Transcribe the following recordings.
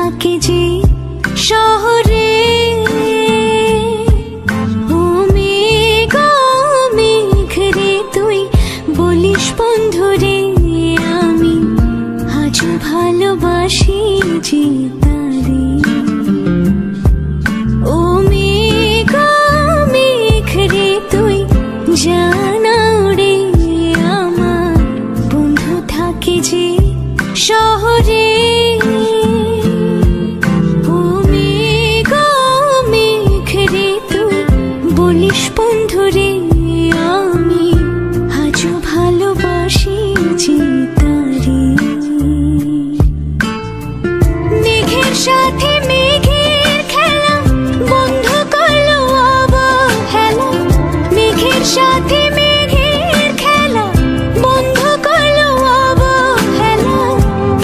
থাকে যে শহরে, ও মেঘ মেঘ রে তুই বলিস বন্ধুরে, আমি আজও ভালোবাসি যে তারে। ও মেঘ মেঘ রে তুই জানাও রে, আমার বন্ধু থাকে যে শহরে। ও মেঘ মেঘ রে তুই বলিস বন্ধুরে, আমি আজও ভালোবাসি যে তারে। মেঘের সাথে মেঘের খেলা বন্ধ করলো অবহেলা, মেঘের সাথে মেঘের খেলা বন্ধ করলো অবহেলা,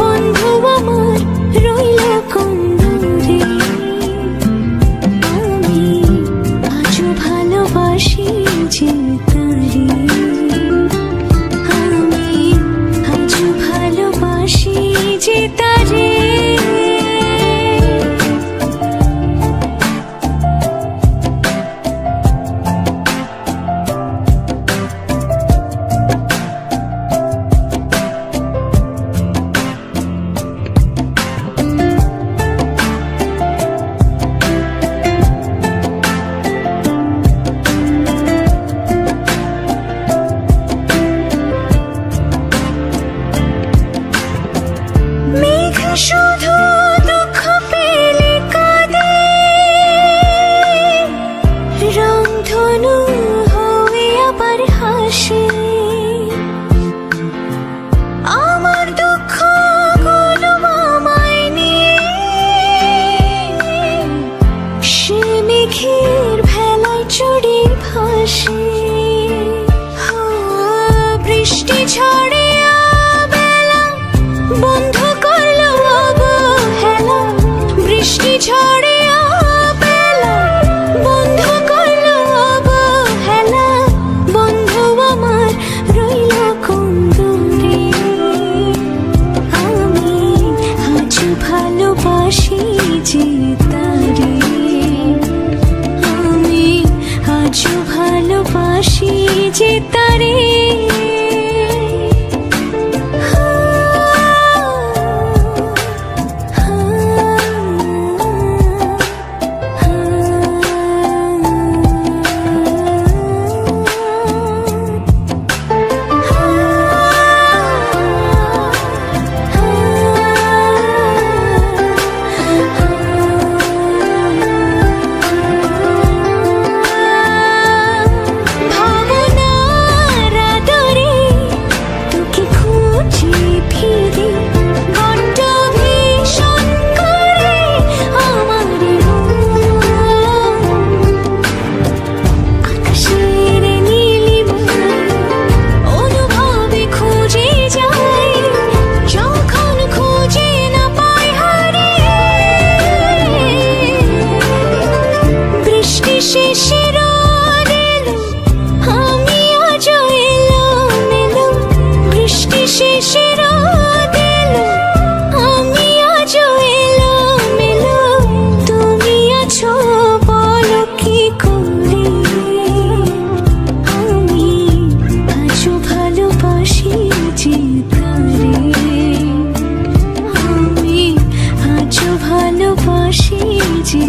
বন্ধু আমার রইল কোন দূরে, আমি আজও ভালোবাসি যে তারে। আমি আজও ভালোবাসি যে তারে। মেঘ শুধু দুঃখ পেলে কাঁদে, রংধনু হয়ে আবার হাসে, আমার দুঃখ গুলো আমায় নিয়ে সে মেঘের ভেলায় চড়ে ভাসে। বৃষ্টি ঝড়ে বেলা বন্ধ করলো অবহেলা, বৃষ্টি ঝড়ে বেলা বন্ধ করলো অবহেলা, বন্ধু আমার রইল কোন দূরে, আমি আজও ভালোবাসি যে তারে। আমি আজও ভালোবাসি যে তারে। ভালোবাসি যে